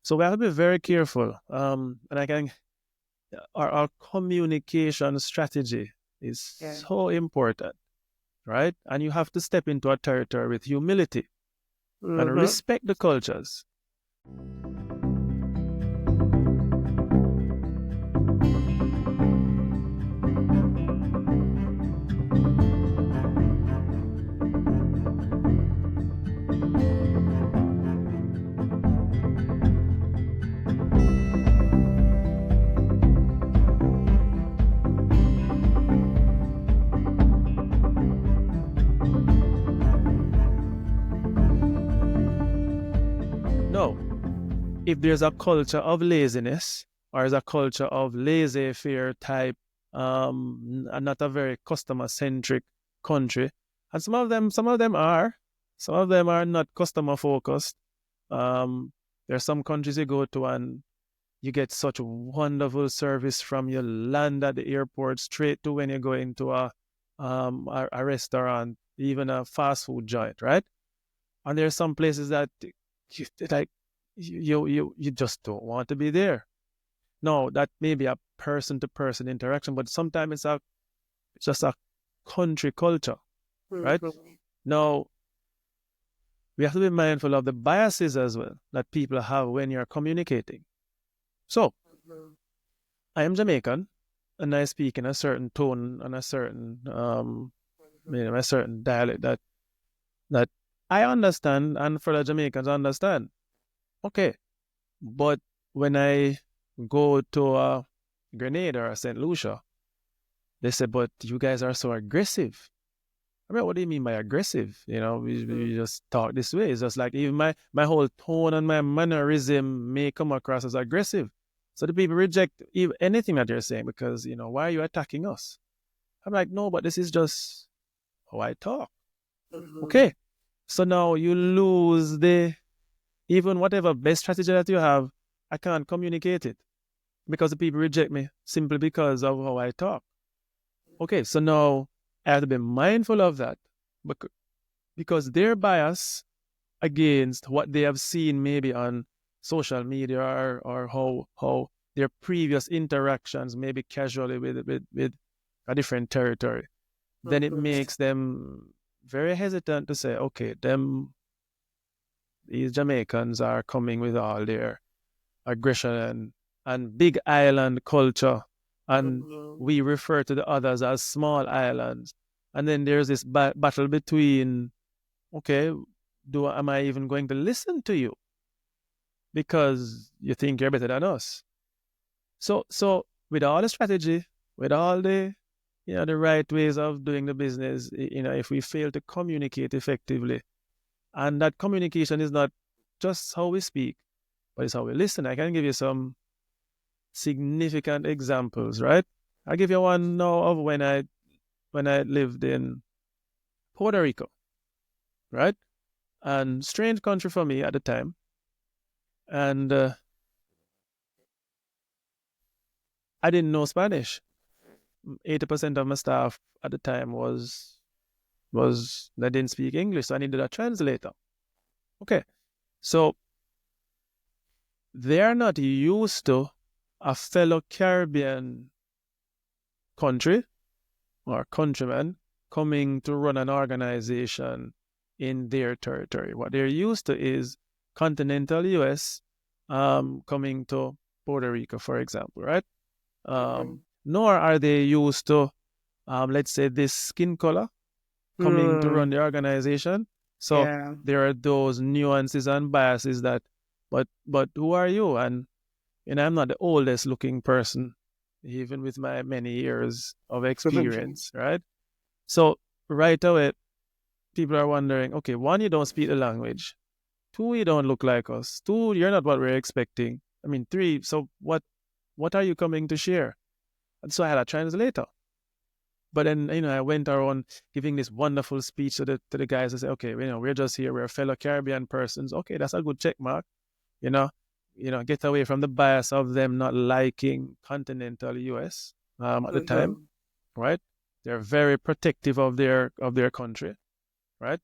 So we have to be very careful. And our communication strategy is Yeah. so important, right? And you have to step into a territory with humility and Mm-hmm. respect the cultures. No, if there's a culture of laziness or is a culture of laissez-faire type, and not a very customer-centric country, and some of them are not customer focused. There are some countries you go to and you get such wonderful service from your land at the airport straight to when you go into a restaurant, even a fast food joint, right? And there are some places that like you just don't want to be there. No, that may be a person to person interaction, but sometimes it's just a country culture, right? Mm-hmm. Now we have to be mindful of the biases as well that people have when you're communicating. So I am Jamaican, and I speak in a certain tone and a certain a certain dialect that I understand and fellow Jamaicans understand. Okay, but when I go to Grenada or St. Lucia, they say, but you guys are so aggressive. I mean, what do you mean by aggressive? We just talk this way. It's just like even my whole tone and my mannerism may come across as aggressive. So the people reject anything that you're saying because, why are you attacking us? I'm like, no, but this is just how I talk. Mm-hmm. Okay. So now you lose even whatever best strategy that you have, I can't communicate it because the people reject me simply because of how I talk. Okay, so now I have to be mindful of that because their bias against what they have seen maybe on social media or how their previous interactions maybe casually with a different territory, then it Mm-hmm. makes them very hesitant to say, okay, these Jamaicans are coming with all their aggression and big island culture, and Mm-hmm. we refer to the others as small islands. And then there's this battle between, okay, do am I even going to listen to you because you think you're better than us? So with all the strategy, with all the right ways of doing the business, if we fail to communicate effectively, and that communication is not just how we speak, but it's how we listen. I can give you some significant examples, right? I'll give you one now of when I lived in Puerto Rico, right? And strange country for me at the time. And I didn't know Spanish. 80% of my staff at the time was they didn't speak English, so I needed a translator. Okay. So they are not used to a fellow Caribbean country or countryman coming to run an organization in their territory. What they're used to is continental US coming to Puerto Rico, for example, right? Nor are they used to, let's say, this skin color coming to run Mm-hmm. the organization. So Yeah. there are those nuances and biases but who are you? And I'm not the oldest looking person, even with my many years of experience, right? So right away, people are wondering, okay, one, you don't speak the language. Two, you don't look like us. Two, you're not what we're expecting. I mean, three, so what are you coming to share? And so I had a translator. But then, I went around giving this wonderful speech to the guys. I said, okay, we're just here. We're fellow Caribbean persons. Okay, that's a good check mark. You know, get away from the bias of them not liking continental US at the time, Mm-hmm. right? They're very protective of their country, right?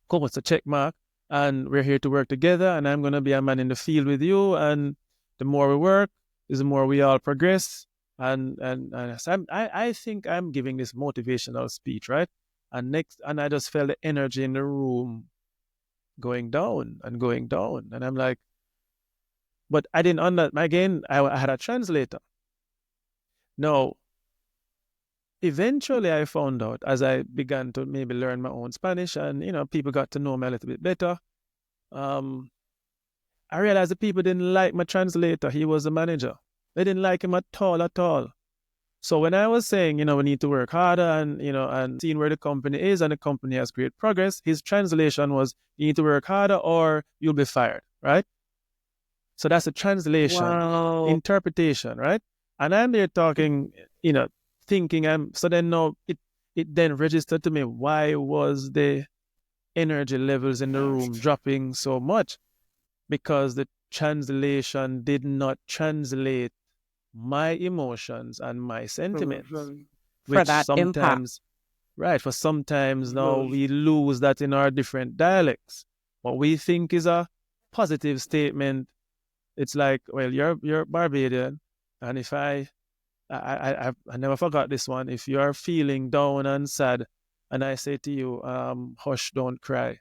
Cool, it's a check mark. and we're here to work together, and I'm going to be a man in the field with you, and the more we work is the more we all progress. And so I think I'm giving this motivational speech, right? And I just felt the energy in the room going down and going down. And I'm like, but I didn't understand. Again, I had a translator. No, eventually I found out as I began to maybe learn my own Spanish and, people got to know me a little bit better. Um, I realized the people didn't like my translator. He was the manager. They didn't like him at all, at all. So when I was saying, we need to work harder and seeing where the company is and the company has great progress, his translation was, you need to work harder or you'll be fired, right? So that's a translation, Wow. interpretation, right? And I'm there talking, thinking so then no, it then registered to me, why was the energy levels in the room dropping so much? Because the translation did not translate my emotions and my sentiments, For which that impact. sometimes, right, for sometimes now we lose that in our different dialects. What we think is a positive statement, it's like, well, you're Barbadian, and if I never forgot this one. If you are feeling down and sad, and I say to you, hush, don't cry,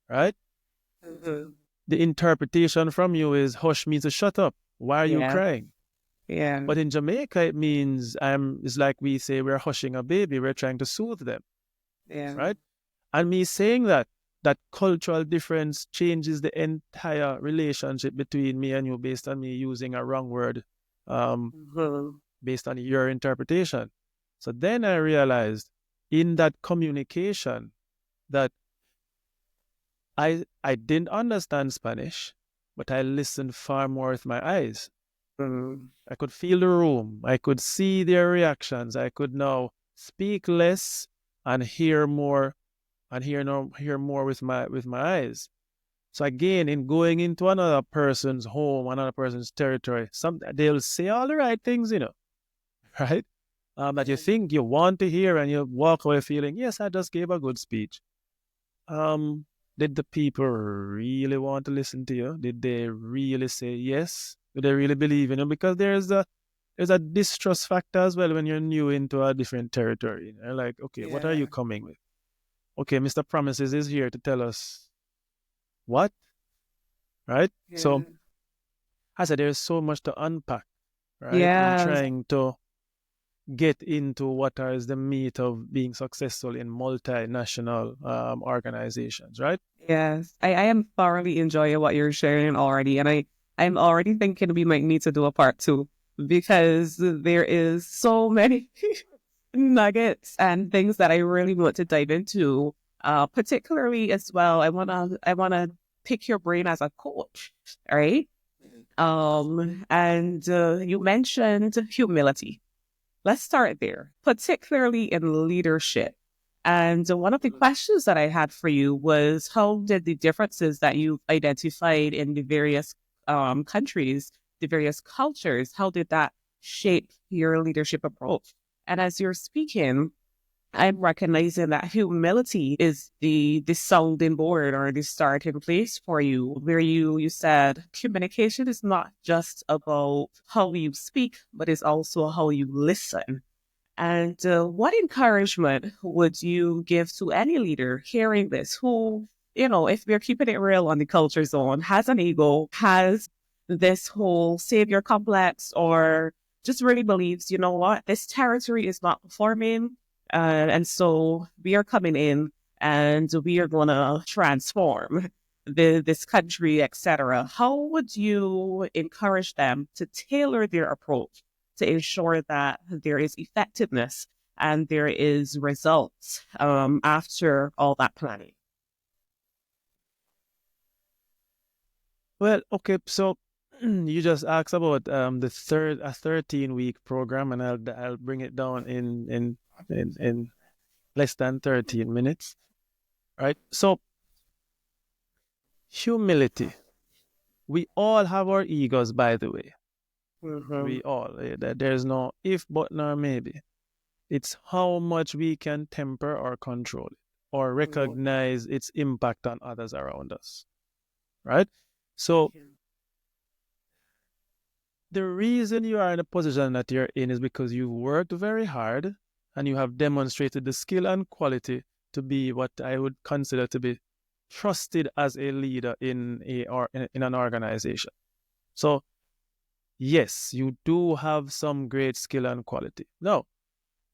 right? Mhm. The interpretation from you is hush means to shut up. Why are you Yeah. crying? Yeah. But in Jamaica, it means it's like we say we're hushing a baby, we're trying to soothe them, Yeah. right? And me saying that cultural difference changes the entire relationship between me and you based on me using a wrong word, um, Mhm. based on your interpretation. So then I realized in that communication that I didn't understand Spanish, but I listened far more with my eyes. Mhm. I could feel the room. I could see their reactions. I could now speak less and hear more and hear more with my eyes. So again, in going into another person's home, another person's territory, they'll say all the right things, right? That you think you want to hear, and you walk away feeling, yes, I just gave a good speech. Um, did the people really want to listen to you? Did they really say yes? Do they really believe in you? Because there's a distrust factor as well when you're new into a different territory. They're like, okay, what are you Yeah. coming with? Okay, Mr. Promises is here to tell us what, right? Yeah. So I said there's so much to unpack, right? In Yes. trying to get into what is the meat of being successful in multinational organizations, right? Yes. I am thoroughly enjoying what you're sharing already. And I'm already thinking we might need to do a part two because there is so many nuggets and things that I really want to dive into. Particularly as well, I wanna pick your brain as a coach, right? And you mentioned humility. Let's start there, particularly in leadership. And one of the questions that I had for you was how did the differences that you identified in the various countries, the various cultures, how did that shape your leadership approach? And as you're speaking, I'm recognizing that humility is the sounding board or the starting place for you, where you said communication is not just about how you speak, but it's also how you listen. And what encouragement would you give to any leader hearing this who, if we're keeping it real on the culture zone, has an ego, has this whole savior complex, or just really believes, you know what, this territory is not performing. And so we are coming in and we are going to transform this country, etc. How would you encourage them to tailor their approach to ensure that there is effectiveness and there is results after all that planning? Well, okay, so you just asked about a 13-week program, and I'll bring it down in less than 13 minutes, right? So humility. We all have our egos, by the way. Mm-hmm. We all. There's no if, but, nor maybe. It's how much we can temper or control it or recognize its impact on others around us. right? So the reason you are in the position that you're in is because you've worked very hard and you have demonstrated the skill and quality to be what I would consider to be trusted as a leader in in an organization. So yes, you do have some great skill and quality. Now,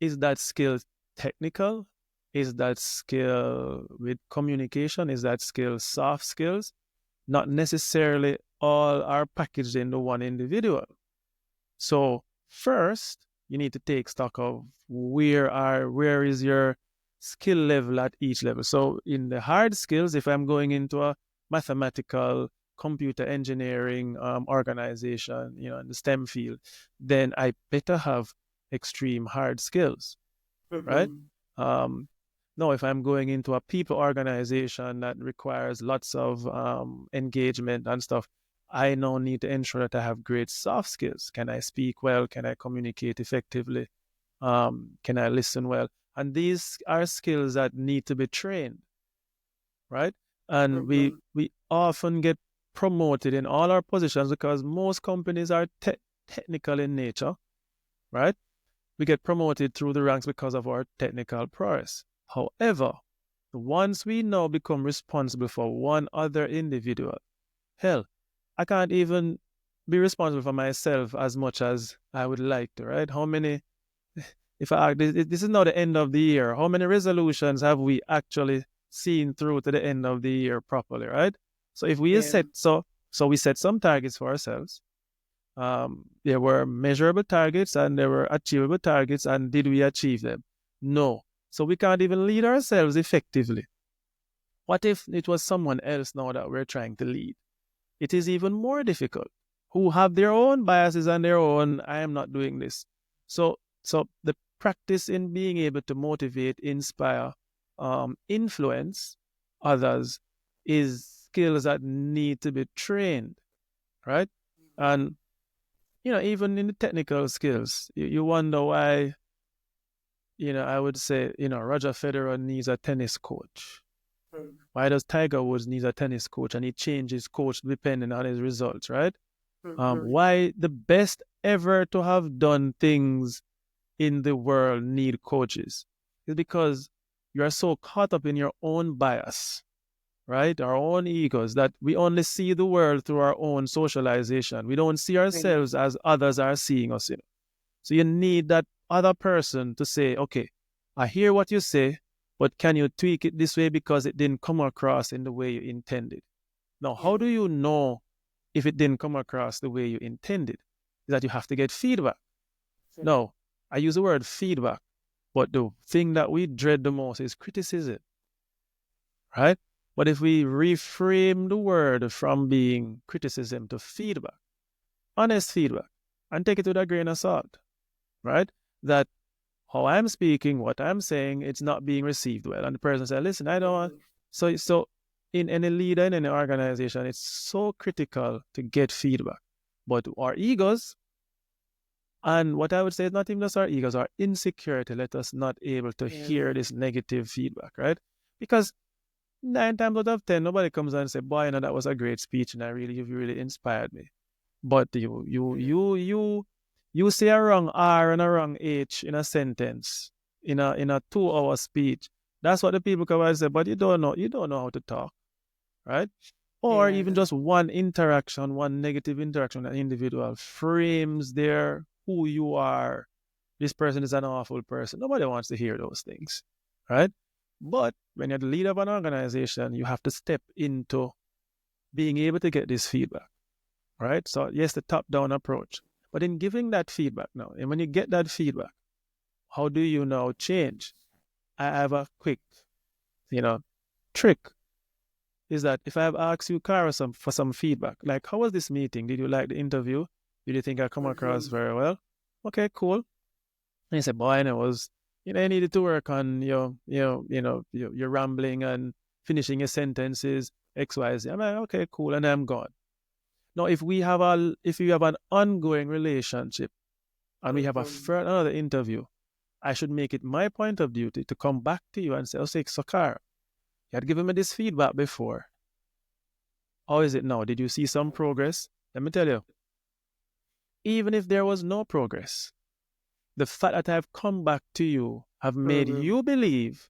is that skill technical? Is that skill with communication? Is that skill soft skills? Not necessarily all are packaged into one individual. So first, you need to take stock of where is your skill level at each level. So in the hard skills, if I'm going into a mathematical computer engineering organization, in the STEM field, then I better have extreme hard skills, right? Um, no, if I'm going into a people organization that requires lots of engagement and stuff, I now need to ensure that I have great soft skills. Can I speak well? Can I communicate effectively? Can I listen well? And these are skills that need to be trained, right? And we often get promoted in all our positions because most companies are technical in nature, right? We get promoted through the ranks because of our technical prowess. However, once we now become responsible for one other individual, hell, I can't even be responsible for myself as much as I would like to, right? How many, if I ask, this is now the end of the year, how many resolutions have we actually seen through to the end of the year properly, right? So if we set, so we set some targets for ourselves. There were measurable targets and there were achievable targets, and did we achieve them? No. So we can't even lead ourselves effectively. What if it was someone else now that we're trying to lead? It is even more difficult, who have their own biases and their own, I am not doing this. So the practice in being able to motivate, inspire, influence others is skills that need to be trained, right? And even in the technical skills, you wonder why, I would say, Roger Federer needs a tennis coach. Why does Tiger Woods need a tennis coach and he changes coach depending on his results, right? Why the best ever to have done things in the world need coaches? It's because you are so caught up in your own bias, right? Our own egos, that we only see the world through our own socialization. We don't see ourselves as others are seeing us. So you need that other person to say, okay, I hear what you say, but can you tweak it this way because it didn't come across in the way you intended? Now, how do you know if it didn't come across the way you intended? Is that you have to get feedback. No, I use the word feedback, but the thing that we dread the most is criticism, right? But if we reframe the word from being criticism to feedback, honest feedback, and take it with a grain of salt, right? That how I'm speaking, what I'm saying, it's not being received well. And the person said, listen, I don't want. So in any leader, in any organization, it's so critical to get feedback. But our egos, and what I would say is not even just our egos, our insecurity, let us not able to hear this negative feedback, right? Because 9 times out of 10, nobody comes and say, boy, that was a great speech and you really inspired me. But you say a wrong R and a wrong H in a sentence, in a 2 hour speech. That's what the people come and say, but you don't know how to talk, right? Or even just one interaction, one negative interaction with an individual frames their who you are. This person is an awful person. Nobody wants to hear those things, right? But when you're the leader of an organization, you have to step into being able to get this feedback, right? So yes, the top-down approach. But in giving that feedback now, and when you get that feedback, how do you now change? I have a quick, trick. Is that if I have asked you, Cara, for some feedback, like how was this meeting? Did you like the interview? Did you think I come across very well? Okay, cool. And you say, boy, and it was, I needed to work on your rambling and finishing your sentences, X, Y, Z. I'm like, okay, cool, and I'm gone. Now, if you have an ongoing relationship and we have another interview, I should make it my point of duty to come back to you and say, oh, say, Sakar, you had given me this feedback before. How is it now? Did you see some progress? Let me tell you, even if there was no progress, the fact that I've come back to you have made you believe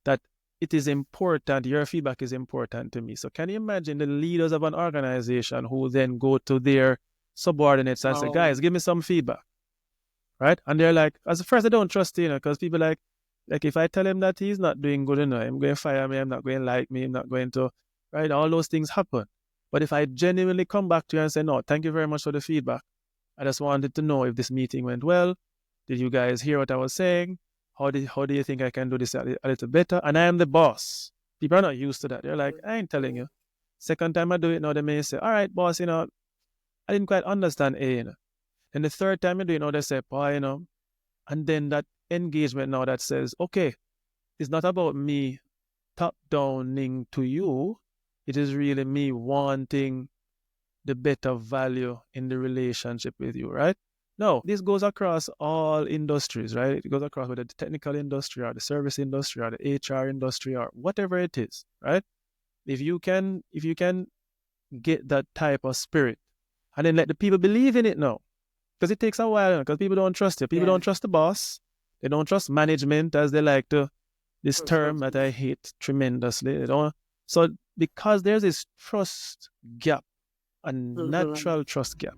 that it is important, your feedback is important to me. So can you imagine the leaders of an organization who then go to their subordinates and say, guys, give me some feedback, right? And they're like, as a first, I don't trust you, because people like if I tell him that he's not doing good enough, I'm going to fire me, I'm not going to like me, I'm not going to, right? All those things happen. But if I genuinely come back to you and say, no, thank you very much for the feedback. I just wanted to know if this meeting went well. Did you guys hear what I was saying? How do you think I can do this a little better? And I am the boss. People are not used to that. They're like, I ain't telling you. Second time I do it now, they may say, all right, boss, I didn't quite understand A. And the third time I do it now, they say, boy, and then that engagement now that says, okay, it's not about me top-downing to you. It is really me wanting the better value in the relationship with you, right? No, this goes across all industries, right? It goes across whether the technical industry or the service industry or the HR industry or whatever it is, right? If you can get that type of spirit and then let the people believe in it now, because it takes a while, because people don't trust you. People don't trust the boss. They don't trust management, as they like to, this term that I hate tremendously. They don't. So because there's this trust gap, a natural trust gap.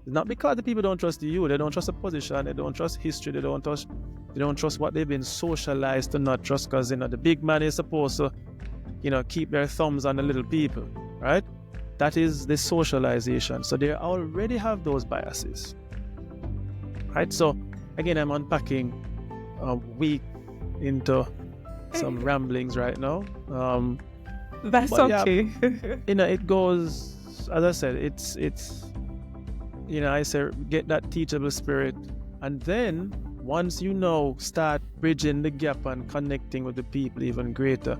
It's not because the people don't trust you, they don't trust the position, they don't trust history, they don't trust what they've been socialized to not trust, because the big man is supposed to, keep their thumbs on the little people, right? That is the socialization. So they already have those biases. Right? So again, I'm unpacking a week into some ramblings right now. That's okay. It goes, as I said, it's I say get that teachable spirit, and then once start bridging the gap and connecting with the people even greater,